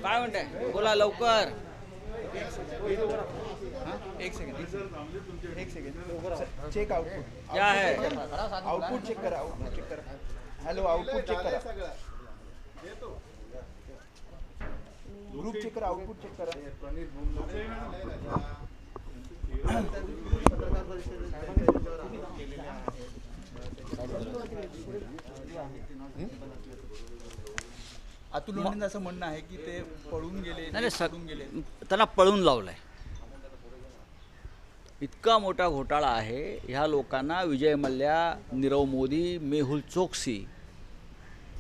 काय म्हणताय, बोला लवकर. एक सेकंड चेक आउटपुट क्या है? आउटपुट चेक करा. हेलो आउटपुट चेक करा. ग्रुप चेक करा. आउटपुट चेक करा. अतुल लोंढेंचं असं म्हणणं आहे की ते पळून गेले. नाही त्यांना पळून लावलंय. इतका मोठा घोटाळा आहे. ह्या लोकांना विजय मल्ल्या, नीरव मोदी, मेहुल चोक्सी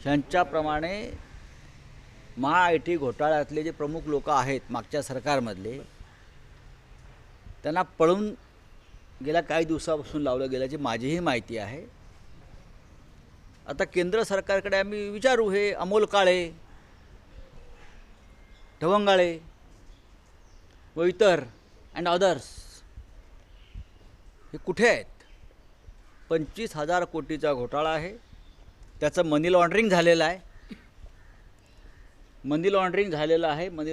ह्यांच्याप्रमाणे महा-IT घोटाळ्यातले जे प्रमुख लोक आहेत मागच्या सरकारमधले, त्यांना पळून गेल्या काही दिवसापासून लावलं गेल्याची माझीही माहिती आहे. आता केंद्र सरकारकडे आम्ही विचारू, हे अमोल काळे, ढवंगाळे व इतर अँड अदर्स हे कुठे आहेत? 25,000 कोटीचा घोटाळा आहे. त्याचं मनी लॉन्ड्रिंग झालेलं आहे. मनी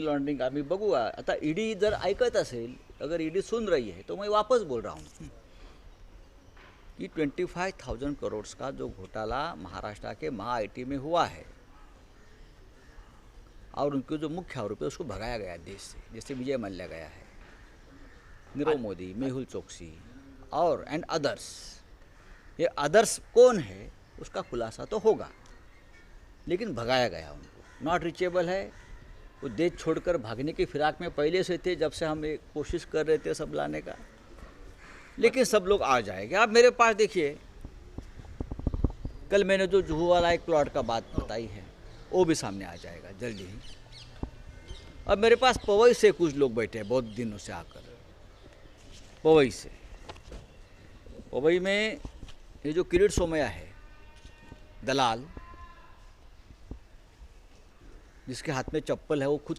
लॉन्ड्रिंग आम्ही बघू. आता ईडी जर ऐकत असेल, अगर ईडी सुन रही है तो मैं वापस बोल रहा हूँ कि 25,000 करोड़ का जो घोटाला महाराष्ट्र के महा-IT में हुआ है और उनके जो मुख्य आरोपी उसको भगाया गया देश से, जैसे विजय मल्ल्या गया है, नीरव मोदी, मेहुल चोक्सी और एंड अदर्स. ये अदर्स कौन है उसका खुलासा तो होगा, लेकिन भगाया गया उनको. नॉट रीचेबल है. वो देश छोड़कर भागने की फिराक में पहले से थे, जब से हम एक कोशिश कर रहे थे सब लाने का. लेकिन सब लोग आ जाएंगे. आप मेरे पास देखिए, कल मैंने जो जुहू वाला एक प्लॉट का बात बताई है वो भी सामने आ जाएगा जल्दी ही. अब मेरे पास पवई से कुछ लोग बैठे हैं बहुत दिनों से आकर. पवई से, पवई में ये जो किरीट सोमैया है दलाल, जिसके हाथ में चप्पल है, वो खुद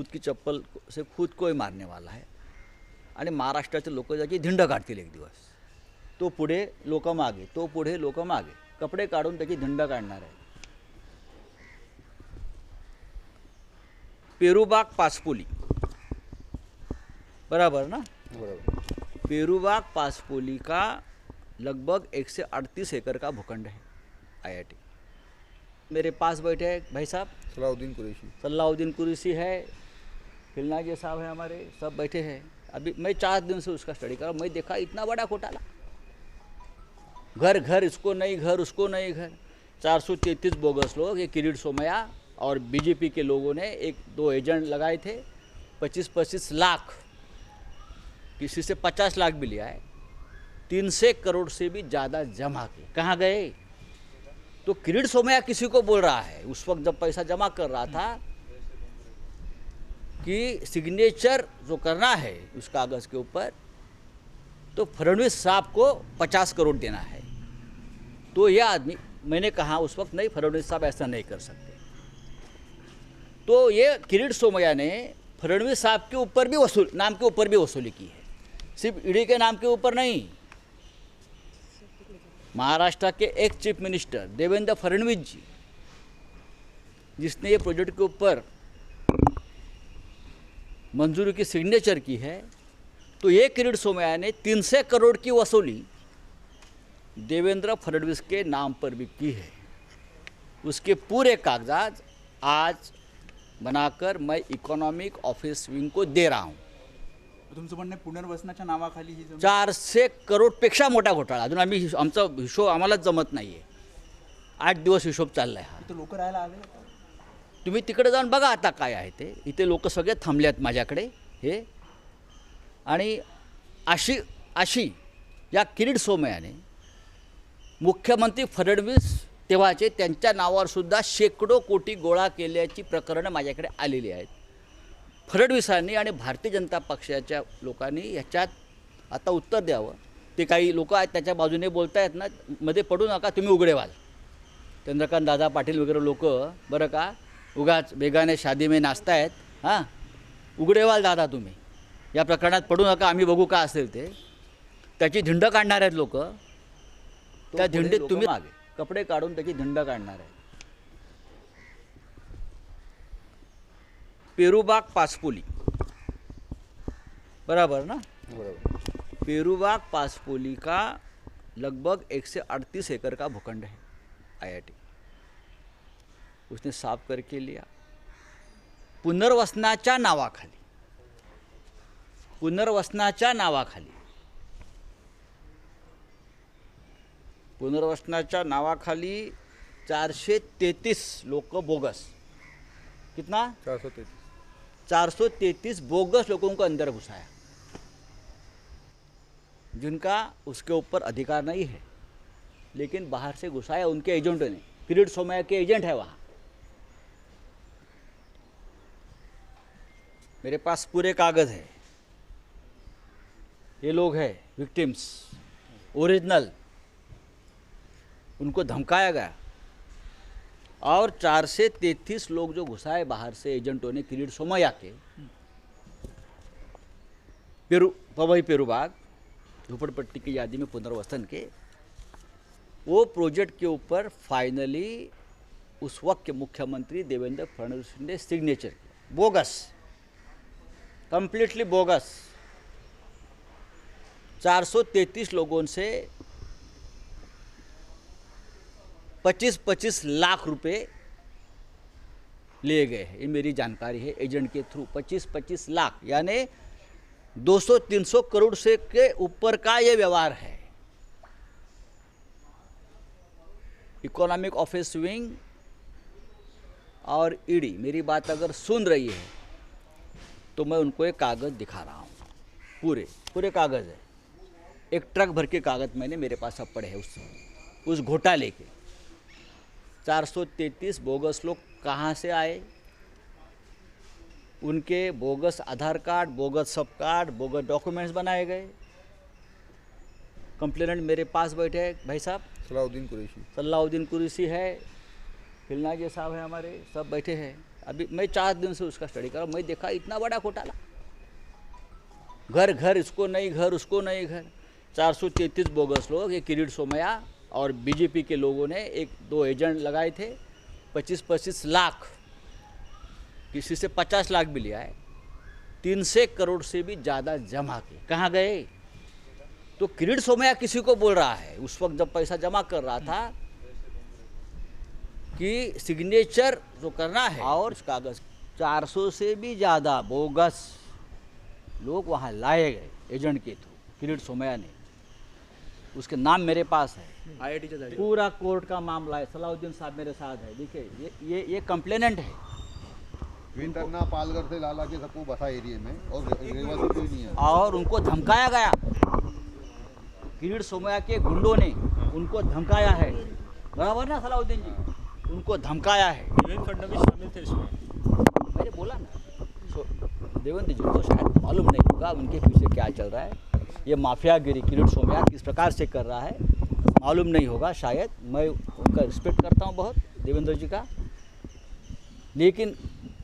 की चप्पल से खुद को ही मारने वाला है. आणि महाराष्ट्राचे लोक त्याची धिंड काढतील एक दिवस. तो पुढे लोक मागे, तो पुढे लोक मागे, कपडे काढून त्याची धिंड काढणार आहे. पेरूबाग पासपोली, बराबर ना? बराबर. पेरूबाग पासपोली का लगभग 138 एकड़ का भूखंड है. IIT मेरे पास बैठे हैं भाई साहब सलाउद्दीन कुरैशी है, फिलनाजी साहब है, हमारे सब बैठे हैं. अभी मैं 4 दिन से उसका स्टडी कर रहा हूँ. मैं देखा इतना बड़ा घोटाला, घर घर इसको नहीं घर उसको नहीं घर. 433 बोगस लोग, ये किरीट सोमैया और बीजेपी के लोगों ने 1-2 एजेंट लगाए थे. 25-25 लाख, किसी से 50 लाख भी लिया है. 300 करोड़ से भी ज़्यादा जमा किए. कहाँ गए? तो किरीट सोमैया किसी को बोल रहा है उस वक्त जब पैसा जमा कर रहा था कि सिग्नेचर जो करना है उस कागज़ के ऊपर, तो फडणवीस साहब को 50 करोड़ देना है. तो यह आदमी, मैंने कहा उस वक्त, नहीं फडणवीस साहब ऐसा नहीं कर सकते. तो ये किरीट सोमैया ने फडणवीस साहब के ऊपर भी नाम के ऊपर भी वसूली की है, सिर्फ ईडी के नाम के ऊपर नहीं. महाराष्ट्र के एक चीफ मिनिस्टर देवेंद्र फडणवीस जी, जिसने ये प्रोजेक्ट के ऊपर मंजूरी की सिग्नेचर की है, तो ये किरीट सोमैया ने 300 करोड़ की वसूली देवेंद्र फडणवीस के नाम पर भी की है. उसके पूरे कागजात आज बनाकर मैं इकॉनॉमिक ऑफिस विंग को दे रहा हूँ. तुमचं म्हणणं पुनर्वसनाच्या नावाखाली ही 400 करोडपेक्षा मोठा घोटाळा. अजून आम्ही आमचा हिशोब आम्हालाच जमत नाही आहे. 8 दिवस हिशोब चालला आहे हा. तो लोक राहायला आले. तुम्ही तिकडे जाऊन बघा आता काय आहे ते. इथे लोक सगळे थांबले आहेत माझ्याकडे हे. आणि अशी या किरीट सोमैयाने मुख्यमंत्री फडणवीस तेव्हाचे त्यांच्या नावावर सुद्धा शेकडो कोटी गोळा केल्याची प्रकरणं माझ्याकडे आलेली आहेत. फडणवीसांनी आणि भारतीय जनता पक्षाच्या लोकांनी ह्याच्यात आता उत्तर द्यावं. ते काही लोक आहेत त्याच्या बाजूने बोलत आहेत ना, मध्ये पडू नका, तुम्ही उघडे व्हाल. चंद्रकांत दादा पाटील वगैरे लोक, बरं का, उगाच बेगाने शादी में नाचतायत. हां, उघडे व्हाल दादा तुम्ही, या प्रकरणात पडू नका. आम्ही बघू का असेल ते. त्याची धिंड काढणार आहेत लोक. त्या धिंडीत तुम्ही मागे कपडे काढून त्याची धिंड काढणार आहे. पेरुबाग पासपोली, बराबर ना? बरोबर. पेरुबाग पासपोली का लगभग 138 एकड़ का भूखंड है आईआईटी. उसने साफ करके लिया पुनर्वसनाच्या नावाखाली. पुनर्वसनाच्या नावाखाली पुनर्वसनाच्या नावाखाली 433 लोक बोगस. कितना? 433. 433 बोगस लोगों को अंदर घुसाया, जिनका उसके ऊपर अधिकार नहीं है, लेकिन बाहर से घुसाया उनके एजेंटों ने. किरीट सोमैया के एजेंट है वहाँ. मेरे पास पूरे कागज़ है. ये लोग हैं विक्टिम्स, ओरिजिनल. उनको धमकाया गया और 433 लोग जो घुसाए बाहर से एजेंटों ने किरीट सोमैया के, पवई पेरुबाग झोपड़पट्टी की यादी में पुनर्वसन के, वो प्रोजेक्ट के ऊपर फाइनली उस वक्त के मुख्यमंत्री देवेंद्र फडणवीस ने सिग्नेचर किया. Bogus, completely bogus. 433 लोगों से 25-25 लाख रुपए लिए गए हैं. ये मेरी जानकारी है एजेंट के थ्रू. 25-25 लाख यानी 200-300 करोड़ से के ऊपर का ये व्यवहार है. इकोनॉमिक ऑफिस विंग और ईडी मेरी बात अगर सुन रही है तो मैं उनको एक कागज़ दिखा रहा हूँ. पूरे कागज़ है. एक ट्रक भर के कागज़ मैंने मेरे पास अब पड़े हैं उस घोटाले के. 433 बोगस लोग कहाँ से आए, उनके बोगस आधार कार्ड, बोगस सब कार्ड, बोगस डॉक्यूमेंट्स बनाए गए. कंप्लेनेंट मेरे पास बैठे हैं भाई साहब, सलाउद्दीन कुरैशी है, फिलनाजी साहब है, हमारे सब बैठे हैं. अभी मैं 4 दिन से उसका स्टडी कर रहा हूँ. मैं देखा इतना बड़ा घोटाला, घर घर इसको नहीं घर उसको नहीं घर. 433 बोगस लोग, ये किरीट सोमैया और बीजेपी के लोगों ने 1-2 एजेंट लगाए थे. 25-25 लाख, किसी से 50 लाख भी लिया है. 300 करोड़ से भी ज़्यादा जमा किए. कहाँ गए? तो किरीट सोमैया किसी को बोल रहा है उस वक्त जब पैसा जमा कर रहा था कि सिग्नेचर जो करना है, और इस कागज़ 400 से भी ज़्यादा बोगस लोग वहाँ लाए गए एजेंट के थ्रू. किरीट सोमैया ने, उसके नाम मेरे पास है. आईआईटी पूरा कोर्ट का मामला है. सलाउद्दीन साहब मेरे साथ है. देखिए ये कंप्लेनेंट है. विंटरना पालघर से लाला के सबको बसा एरिया में और रेवा से कोई नहीं है. और उनको धमकाया गया. किरीट सोमैया के गुंडों ने उनको धमकाया है. बराबर ना सलाउद्दीन जी? उनको धमकाया है. फडणवीस शामिल थे इसमें. मैंने बोला ना, देवेंद्र जी को शायद मालूम नहीं होगा उनके पीछे क्या चल रहा है. ये माफियागिरी किरीट सोमैया किस प्रकार से कर रहा है मालूम नहीं होगा शायद. मैं उनका रिस्पेक्ट करता हूँ बहुत, देवेंद्र जी का. लेकिन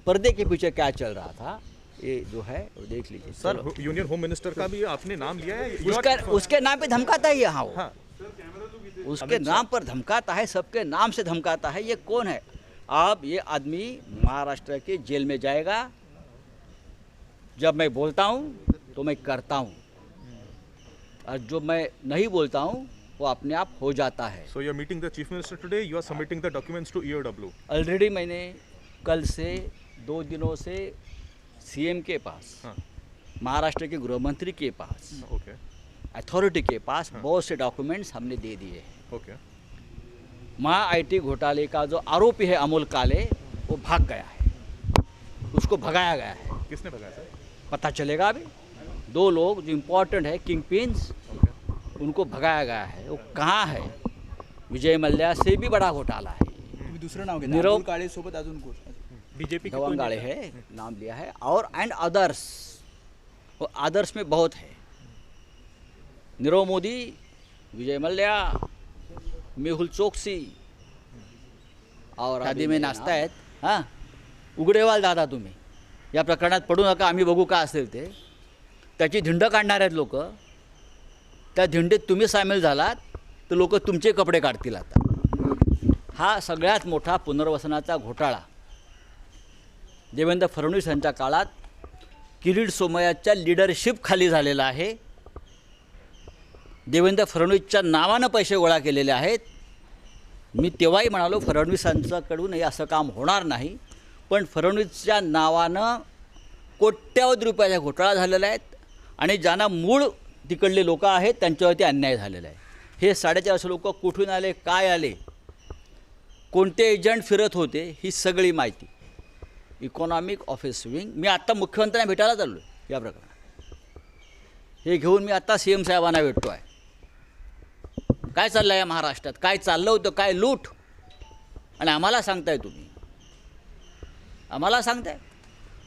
पर्दे के पीछे क्या चल रहा था ये जो है वो देख लीजिए. सर, यूनियन होम मिनिस्टर का भी आपने नाम लिया है. उसके नाम पे धमकाता है यहाँ वो. हाँ. उसके नाम पर धमकाता है, सबके नाम से धमकाता है. ये कौन है? अब ये आदमी महाराष्ट्र के जेल में जाएगा. जब मैं बोलता हूँ तो मैं करता हूँ, और जो मैं नहीं बोलता हूँ वो अपने आप हो जाता है. So you are meeting the chief minister today. You are submitting the documents to EOW. Already मैंने कल से 2 दिनों से सीएम के पास, हाँ. महाराष्ट्र के गृह मंत्री के पास, ओके. अथॉरिटी के पास बहुत से डॉक्यूमेंट्स हमने दे दिए हैं. ओके. महा आईटी घोटाले का जो आरोपी है अमोल काले, वो भाग गया है. उसको भगाया गया है. किसने भगाया सर? पता चलेगा अभी. 2 लोग जो इम्पोर्टेंट है, किंग पिन्स, उनको भगाया गया है. वो कहाँ है? विजय मल्ल्या से भी बड़ा घोटाला है. तुम्ही दुसरं नाव घेतलं. नीरव अमोल काळे सोबत अजून कोण? बीजेपी के धवन गाड़े है, नाम लिया है, और एंड अदर्स. वो अदर्स में बहुत है. नीरव मोदी, विजय मल्ल्या, मेहुल चोक्सी, और आधी में नाचतायत. हां, उघडेवाल दादा तुम्ही या प्रकरणात पडू नका, आम्ही बघू का असेल ते. त्याची धिंड काढणार आहेत लोक. त्या धिंडीत तुम्ही सामील झालात तर लोक तुमचे कपडे काढतील आता. हा सगळ्यात मोठा पुनर्वसनाचा घोटाळा देवेंद्र फडणवीस यांच्या काळात किरीट सोमय्याच्या लिडरशिप खाली झालेला आहे. देवेंद्र फडणवीसच्या नावानं पैसे गोळा केलेले आहेत. मी तेव्हाही म्हणालो फडणवीसांच्याकडून हे असं काम होणार नाही, पण फडणवीसच्या नावानं कोट्यावधी रुपयाचा घोटाळा झालेला आहे आणि ज्यांना मूळ तिकडले लोक आहेत त्यांच्यावरती अन्याय झालेला आहे. हे 450 लोक कुठून आले, काय आले, कोणते एजंट फिरत होते, ही सगळी माहिती इकॉनॉमिक ऑफिस विंग. मी आत्ता मुख्यमंत्र्यांना भेटायला चाललो आहे या प्रकरणात. हे घेऊन मी आत्ता CM साहेबांना भेटतो आहे. काय चाललं आहे महाराष्ट्रात, काय चाललं होतं, काय लूट, आणि आम्हाला सांगताय तुम्ही, आम्हाला सांगताय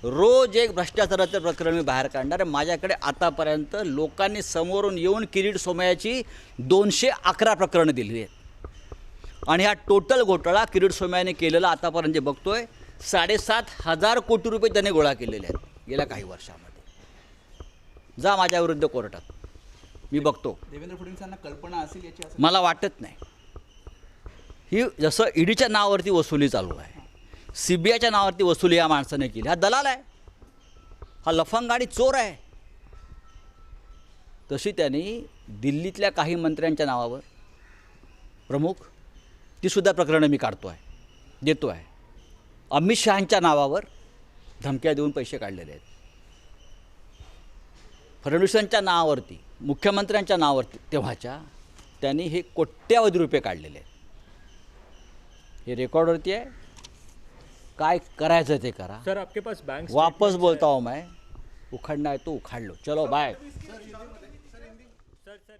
रोज एक भ्रष्टाचाराचं प्रकरण मी बाहेर काढणार. माझ्याकडे आतापर्यंत लोकांनी समोरून येऊन किरीट सोमय्याची 211 प्रकरणं दिली आहेत आणि हा टोटल घोटाळा किरीट सोमय्याने केलेला आतापर्यंत जे बघतोय 7,500 कोटी रुपये त्याने गोळा केलेले आहेत गेल्या काही वर्षामध्ये. जा माझ्याविरुद्ध कोर्टात, मी बघतो. देवेंद्र फडणवीसांना कल्पना असेल याची असं मला वाटत नाही. ही जसं ईडीच्या नावावरती वसुली चालू आहे, CBIच्या नावावरती वसुली या माणसाने केली. हा दलाल आहे, हा लफंग आणि चोर आहे. तशी त्यांनी दिल्लीतल्या काही मंत्र्यांच्या नावावर प्रमुख तीसुद्धा प्रकरणं मी काढतो आहे, देतो आहे. अमित शहांच्या नावावर धमक्या देऊन पैसे काढलेले आहेत. फडणवीसांच्या नावावरती, मुख्यमंत्र्यांच्या नावावरती तेव्हाच्या त्यांनी हे कोट्यावधी रुपये काढलेले आहेत. हे रेकॉर्डवरती आहे. काय करायचं ते करा. सर आपके पास बैंक वापस बोलता हूँ मैं, उखड़ना है तो उखाड़ लो. चलो बाय. सर